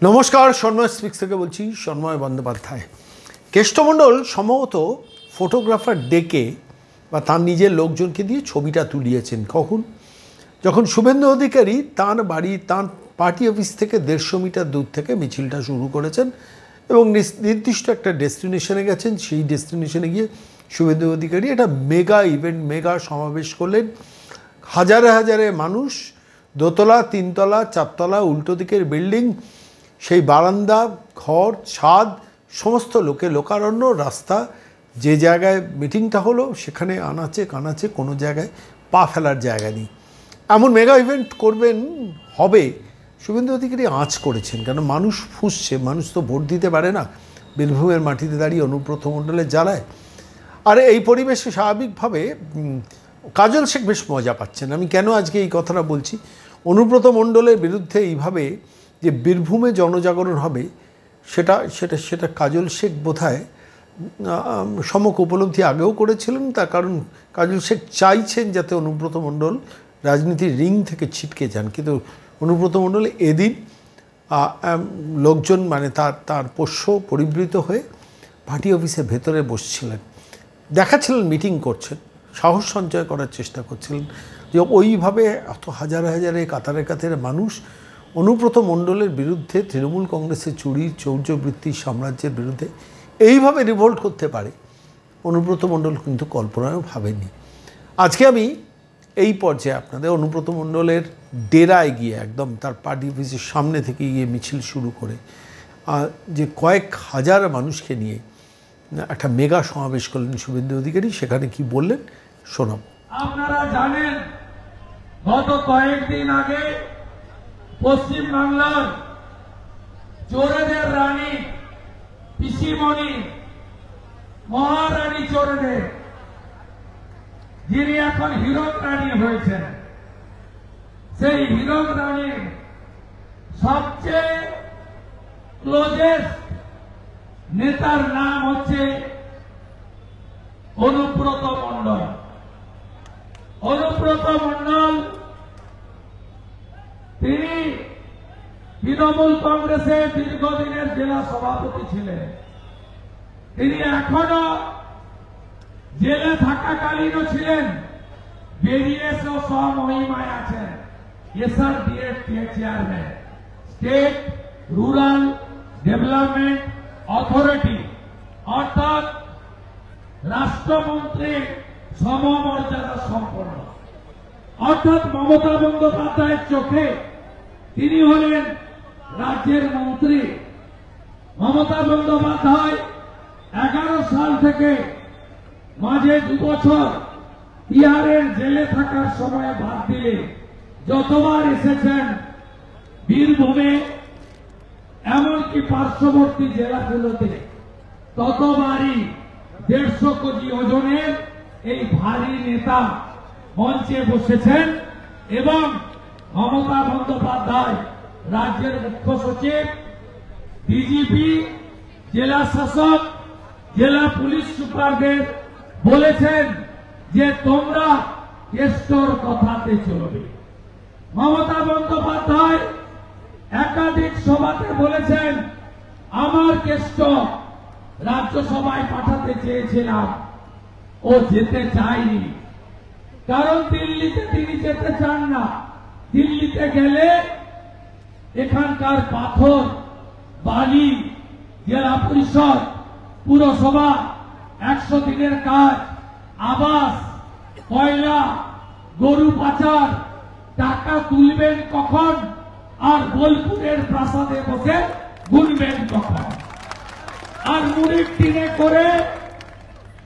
নমস্কার, সন্ময় স্পিক্স থেকে বলছি। সন্ময় বন্দ্যোপাধ্যায়। কেষ্টমণ্ডল সম্ভবত ফটোগ্রাফার ডেকে বা তার নিজের লোকজনকে দিয়ে ছবিটা তুলিয়েছেন। কখন? যখন শুভেন্দু অধিকারী তাঁর বাড়ি, তাঁর পার্টি অফিস থেকে 150 মিটার দূর থেকে মিছিলটা শুরু করেছেন এবং নির্দিষ্ট একটা ডেস্টিনেশনে গেছেন। সেই ডেস্টিনেশনে গিয়ে শুভেন্দু অধিকারী একটা মেগা ইভেন্ট, মেগা সমাবেশ করলেন। হাজারে হাজারে মানুষ, দোতলা, তিনতলা, চারতলা, উল্টো দিকের বিল্ডিং, সেই বারান্দা, ঘর, ছাদ, সমস্ত লোকারণ্য, রাস্তা, যে জায়গায় মিটিংটা হলো সেখানে আনাচে কানাচে কোনো জায়গায় পা ফেলার জায়গা নেই। এমন মেগা ইভেন্ট করবেন হবে, শুভেন্দু অধিকারী আঁচ করেছেন। কেন? মানুষ ফুঁসছে, মানুষ তো ভোট দিতে পারে না বীরভূমের মাটিতে দাঁড়িয়ে অনুব্রত মণ্ডলের জ্বালায়। আর এই পরিবেশে স্বাভাবিকভাবে কাজল শেখ বেশ মজা পাচ্ছেন। আমি কেন আজকে এই কথাটা বলছি? অনুব্রত মণ্ডলের বিরুদ্ধে এইভাবে যে বীরভূমে জনজাগরণ হবে, সেটা কাজল শেখ বোধহয় সম্যক উপলব্ধি আগেও করেছিলেন। তার কারণ কাজল শেখ চাইছেন যাতে অনুব্রত মণ্ডল রাজনীতির রিং থেকে ছিটকে যান। কিন্তু অনুব্রত মণ্ডল এদিন লোকজন মানে তার পোষ্য পরিবৃত হয়ে পার্টি অফিসের ভেতরে বসছিলেন, দেখাচ্ছিলেন মিটিং করছেন, সাহস সঞ্চয় করার চেষ্টা করছিলেন যে ওইভাবে এত হাজারে হাজারে কাতারে কাতারে মানুষ অনুব্রত মণ্ডলের বিরুদ্ধে, তৃণমূল কংগ্রেসের চুরি চৌর্যবৃত্তি সাম্রাজ্যের বিরুদ্ধে এইভাবে রিভোল্ট করতে পারে অনুব্রত মণ্ডল কিন্তু কল্পনাও ভাবেনি। আজকে আমি এই পর্যায়ে আপনাদের অনুব্রত মণ্ডলের ডেরায় গিয়ে একদম তার পার্টি অফিসের সামনে থেকে গিয়ে মিছিল শুরু করে যে কয়েক হাজার মানুষকে নিয়ে একটা মেগা সমাবেশ করলেন শুভেন্দু অধিকারী, সেখানে কি বললেন শোনাব। আপনারা জানেন গত কয়েকদিন আগে পশ্চিম বাংলার চোরেদের রানী পিসিমণি, মহারানী চোরেদের, যিনি এখন হীরক রানী হয়েছেন, সেই হীরক রানীর সবচেয়ে ক্লোজেস্ট নেতার নাম হচ্ছে অনুব্রত মণ্ডল। অনুব্রত মণ্ডল তিনি তৃণমূল কংগ্রেসের দীর্ঘদিনের জেলা সভাপতি ছিলেন। তিনি এখনো জেলে থাকাকালীনও ছিলেন, বেরিয়ে এসেও স্বমহিমায় আছেন এসআরডিএর chairman, state rural development authority, অর্থাৎ রাষ্ট্রমন্ত্রীর সমমর্যাদা সম্পন্ন। অর্থাৎ মমতা বন্দ্যোপাধ্যায়ের চোখে তিনি হলেন রাজ্যের মন্ত্রী। মমতা বন্দ্যোপাধ্যায় 11 সাল থেকে মাঝে 2 বছর তিহারের জেলে থাকার সময় বাদ দিলে যতবার এসেছেন বীরভূমে, এমনকি পার্শ্ববর্তী জেলাগুলোতে, ততবারই 150 কেজি ওজনের এই ভারী নেতা মঞ্চে বসেছেন এবং মমতা বন্দ্যোপাধ্যায় রাজ্যের মুখ্য সচিব, ডিজিপি, জেলা শাসক, জেলা পুলিশ সুপারদের বলেছেন যে তোমরা কেষ্টর কথাতে চলবে। মমতা বন্দ্যোপাধ্যায় একাধিক সভাতে বলেছেন আমার কেষ্ট রাজ্যসভায় পাঠাতে চেয়েছিলাম, ও যেতে চায়নি, কারণ দিল্লিতে তিনি যেতে চান না। দিল্লিতে গেলে এখানকার পাথর, বালি, জেলা পরিষদ, পুরসভা, 100 দিনের কাজ, আবাস, কয়লা, গরু পাচার, টাকা তুলবেন কখন আর বোলপুরের প্রাসাদে বসে গুনবেন কখন, আর মুড়ির টিনে করে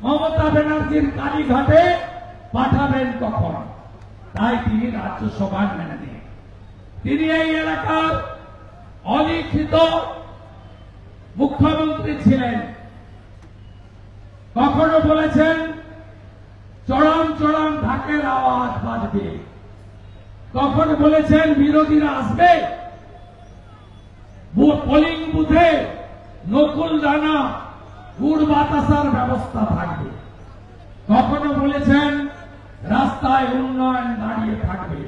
মমতা ব্যানার্জির কালীঘাটে পাঠাবেন কখন। তাই তিনি রাজ্যসভার মেনে নেন। তিনি এই এলাকার অলিখিত মুখ্যমন্ত্রী ছিলেন। কখনো বলেছেন চরম চরম ঢাকের আওয়াজ বাজবে, কখনো বলেছেন বিরোধীরা আসবে, পোলিং বুথে নকুল দানা, গুড় বাতাসার ব্যবস্থা থাকবে, কখনো বলেছেন রাস্তায় উন্নয়ন দাঁড়িয়ে থাকবে।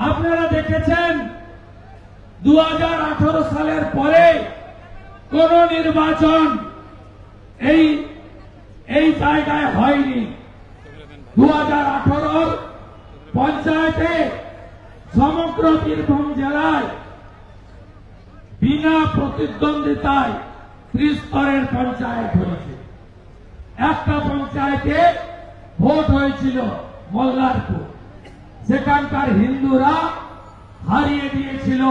আপনারা দেখেছেন 2018 সালের পরে কোন নির্বাচন এই জায়গায় হয়নি। 2018 পঞ্চায়েতে সমগ্র বীরভূম জেলায় বিনা প্রতিদ্বন্দ্বিতায় 30 স্তরের পঞ্চায়েত হয়েছে। একটা পঞ্চায়েতে ভোট হয়েছিল মল্লারপুর, সেখানকার হিন্দুরা হারিয়ে দিয়েছিল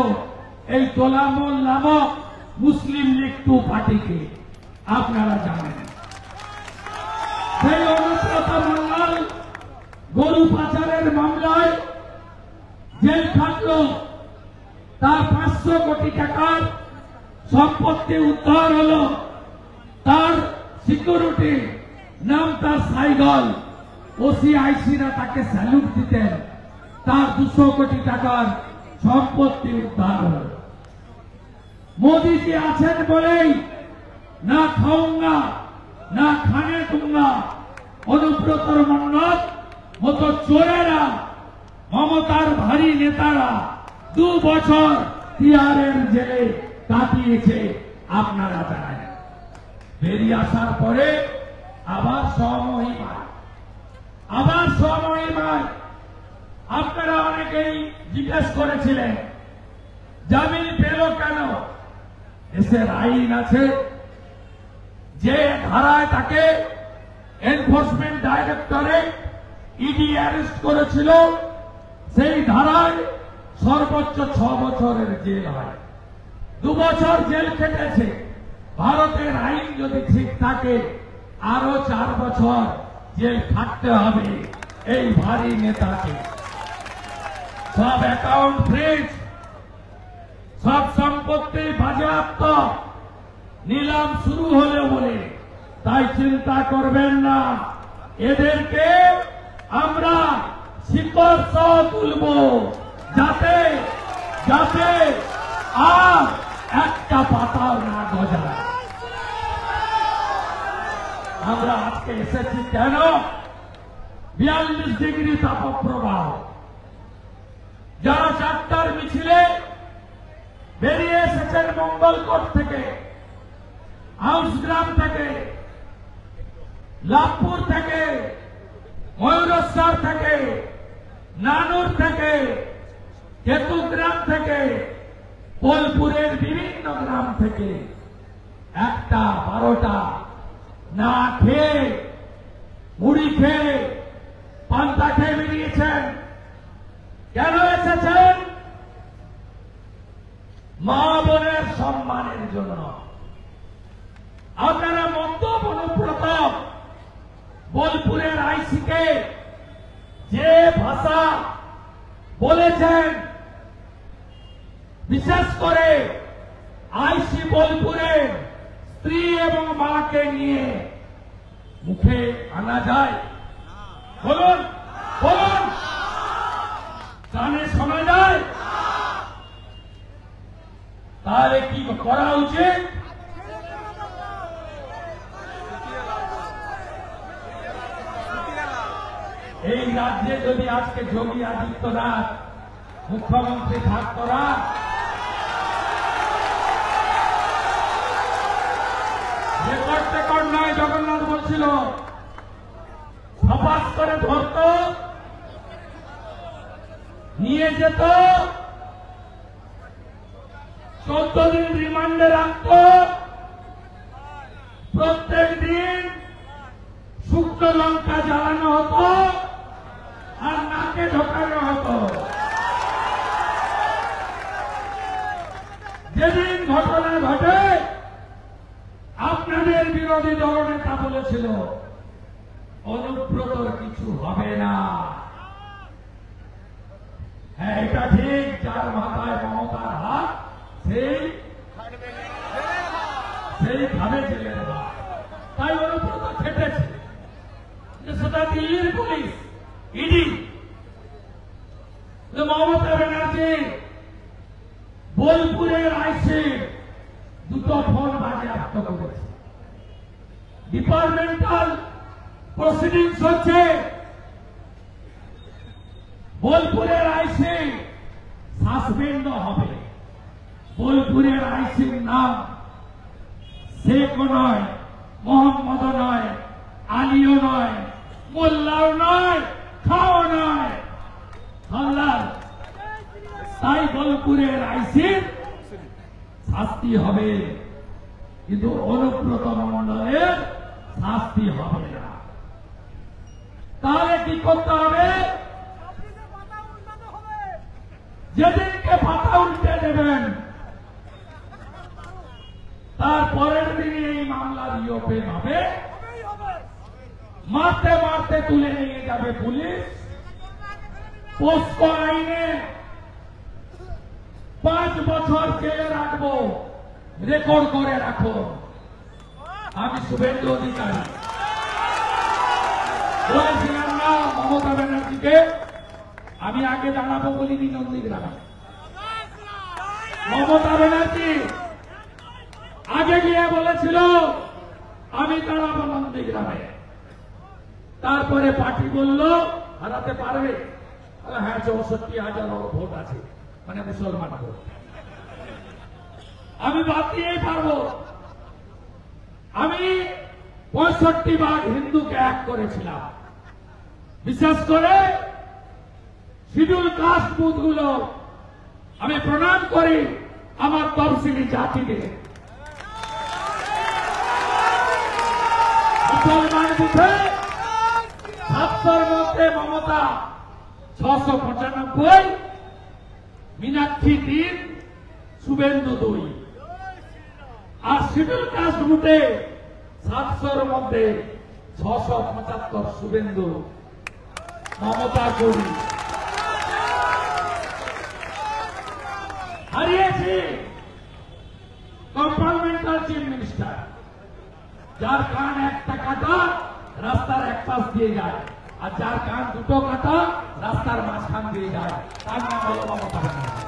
এই তোলামল নামক মুসলিম লীগ 2 পার্টিকে, আপনারা জানেন। সেই অনুব্রত মণ্ডল গরু পাচারের মামলায় জেল খাটলো, তার 500 কোটি টাকার সম্পত্তি উদ্ধার হলো, তার সিকিউরিটি নাম তার সাইগল, ওসিআইসিরা তাকে স্যালুট দিতেন, তার 200 কোটি টাকার সম্পত্তি উদ্ধার হল। মোদীজি আছেন বলেই না খাউঙ্গা না খানে দুঙ্গা অনুব্রত মণ্ডল মতো চোরেরা, মমতার ভারী নেতারা 2 বছর তিহারের জেলে কাটিয়েছে, আপনারা জানেন। বেরিয়ে আসার পরে আবার স্বমহিমায় আপনারা অনেকেই জিজ্ঞেস করেছিলেন জামিন পেল কেন। দেশের আইন আছে, যে ধারায় তাকে এনফোর্সমেন্ট ডাইরেক্টরেট ইডি অ্যারেস্ট করেছিল, সেই ধারায় সর্বোচ্চ 6 বছরের জেল হয়। 2 বছর জেল কেটেছে। ভারতের আইন যদি ঠিক থাকে আরো 4 বছর জেল খাটতে হবে এই ভারী নেতাকে। সব অ্যাকাউন্ট ফ্রিজ, সব সম্পত্তি বাজেয়াপ্ত, নিলাম শুরু হলে বলে তাই চিন্তা করবেন না, এদেরকে আমরা শিকড় সহ তুলব, যাতে আর একটা পাতাও না গজায়। আমরা আজকে এসেছি কেন? 42 ডিগ্রি তাপপ্রবাহ। যারা 4টার মিছিলে বেরিয়ে এসেছেন মঙ্গলকোট থেকে, হাউসগ্রাম থেকে, লাভপুর থেকে, ময়ূরেশ্বর থেকে, নানুর থেকে, কেতুগ্রাম থেকে, বোলপুরের বিভিন্ন গ্রাম থেকে 1টা 12টা না খেয়ে, মুড়ি খেয়ে, পান্তা খেয়ে বেরিয়েছেন। কেন এসেছেন? মা বোনের সম্মানের জন্য। আপনারা মন্তব্য অনুব্রত বোলপুরের আইসিকে যে ভাষা বলেছেন, বিশেষ করে আইসি বোলপুরের স্ত্রী এবং মাকে নিয়ে মুখে আনা যায়? বলুন বলুন, কানে শোনা যায়? তাহলে কি করা উচিত? এই রাজ্যে যদি আজকে যোগী আদিত্যনাথ মুখ্যমন্ত্রী থাকত না, রেকর্ড নয়, জগন্নাথ বলছিল, সপাস করে ধরত, নিয়ে যেত, 14 দিন রিমান্ডে রাখত, প্রত্যেক দিন শুকনো লঙ্কা জ্বালানো হতো আর নাকে ঢোকানো হতো। যেদিন ঘটনা ঘটে আপনাদের বিরোধী দলনেতা বলেছিল অনুব্রতর কিছু হবে না। হ্যাঁ, এটা ঠিক, যার মাথায় মমতার হাত সেই খাবে জেলের হাত। তাই অনুব্রত খেটেছে। সেটা দিল্লির পুলিশ, ইডি, মমতা ব্যানার্জি বোলপুরের আইসি 2টো ফোন বাজেয়াপ্ত করেছে। ডিপার্টমেন্টাল প্রসিডিংস হচ্ছে। বোলপুরের আইসি সাসপেন্ড হবে, বোলপুরের আইসির নাম শেখও নয়, মোহাম্মদও নয়, আলীও নয়, মোল্লাও নয়, খাও নয়, হাল্লার। তাই বোলপুরের আইসির শাস্তি হবে, কিন্তু অনুব্রত মণ্ডলের শাস্তি হবে না। তাহলে কি করতে হবে? যেদিনকে পাতা উল্টে দেবেন তার পরের দিনে এই মামলা রিওপেন হবে, মারতে মারতে তুলে নিয়ে যাবে পুলিশ। পোস্কো আইনে 5 বছর জেলে রাখবো, রেকর্ড করে রাখো। আমি শুভেন্দু অধিকারী বলেছিলাম না মমতা ব্যানার্জিকে, আমি আগে দাঁড়াবো বলিনি নন্দীগ্রামে। মমতা ব্যানার্জি আগে গিয়ে বলেছিল আমি দাঁড়াবো নন্দীগ্রামে। তারপরে পার্টি বলল হারাতে পারবে। হ্যাঁ, 64,000 ভোট আছে, মানে মুসলমান ভোট, আমি বাদ দিয়েই পারবো। আমি 65 বার হিন্দুকে এক করেছিলাম, বিশেষ করে শিডিউল কাস্ট বুথগুলো আমি প্রণাম করি আমার তফসিলি জাতিকে। মুসলমান বুথে 700 মধ্যে মমতা 695, মীনাক্ষী 3, শুভেন্দু 2। আর শিডিউল কাস্ট বুথে 700 মধ্যে 675 শুভেন্দু, মমতা 2। হারিয়েছি কম্পার্টমেন্টাল চিফ মিনিস্টার, যার কান একটা কাটা রাস্তার এক পাশ দিয়ে যায়, আর যার কান দুটো কাটা রাস্তার মাঝখান দিয়ে যায়, তার নাম হল মমতা ব্যানার্জি।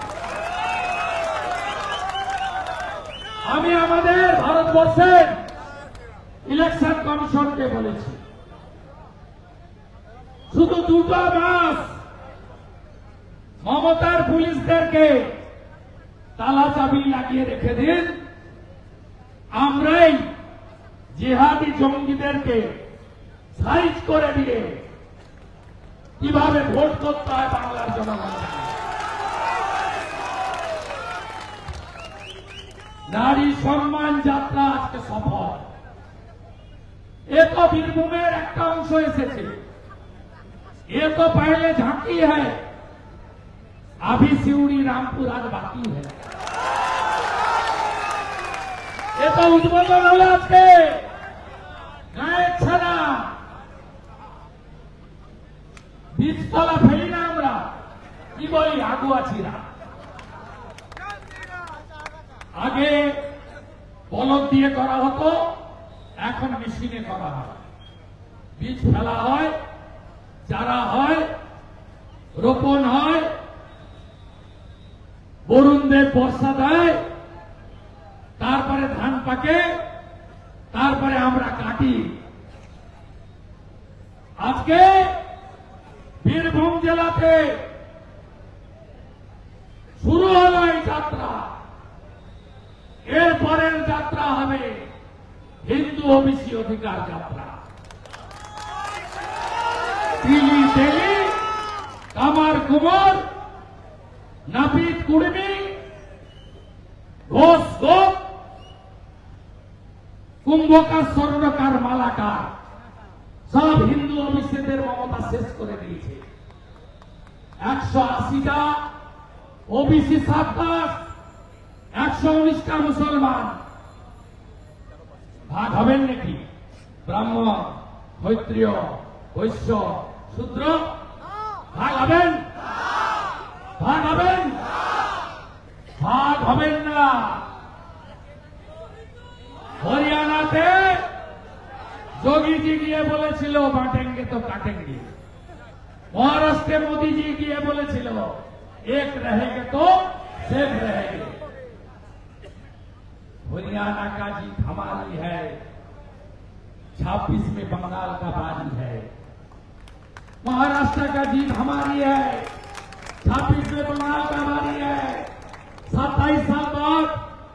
আমি আমাদের ভারতবর্ষের ইলেকশন কমিশনকে বলেছি, শুধু 2 মাস মমতার পুলিশদেরকে তালা চাবি লাগিয়ে রেখে দিন, আমরাই জিহাদি জঙ্গিদেরকে সাইজ করে দিয়ে কিভাবে ভোট করতে হয় বাংলার জনগণ। নারী সম্মান যাত্রা আজকে সফল। এ তো বীরভূমের একটা অংশ এসেছে, এ তো পহলে ঝাঁকি হ্যায়, अभी सिउड़ी रामपुर आज बाकी है। ये तो उद्বোधन হলো আজকে গায়ের ছাড়া বীজতলা ফেলি না আমরা, কি বলি আগুয়াছিরা। আগে বলদ দিয়ে করা হতো, এখন মেশিনে করা হয়। বীজ ফেলা হয়, চারা হয়, রোপণ হয়, বরুণ দেব বর্ষা দেয়, তারপরে ধান পাকে, তারপরে আমরা কাটি। আজকে বীরভূম জেলাতে শুরু হলো এই যাত্রা। এরপরের যাত্রা হবে হিন্দু ওবিসি অধিকার যাত্রা। তিলি তেলি, কামার কুমার, নাপিত কুড়মি, ঘোষ গোপ, কুম্ভকার, স্বর্ণকার, মালাকার, সব হিন্দু ওবিসিদের মমতা শেষ করে দিয়েছে। 180টা ওবিসি সাবকাস্ট, 119টা মুসলমান। ভাগ হবেন নাকি? ব্রাহ্মণ, ক্ষত্রিয়, বৈশ্য, শূদ্র ভাগ হবেন? ভাগ হবেন? ভাগ হবেন না। হরিয়ানাতে যোগীজি গিয়ে বলেছিল বাঁটেঙ্গে তো কাটেঙ্গে। মহারাষ্ট্রে মোদীজি গিয়ে বলেছিল এক रहेंगे तो सेफ रहेंगे। हरियाणा का जीत हमारी है, 26 में बंगाल का बारी है। महाराष्ट्र का जीत हमारी है, 26 में बंगाल का बारी है। 27 साल बाद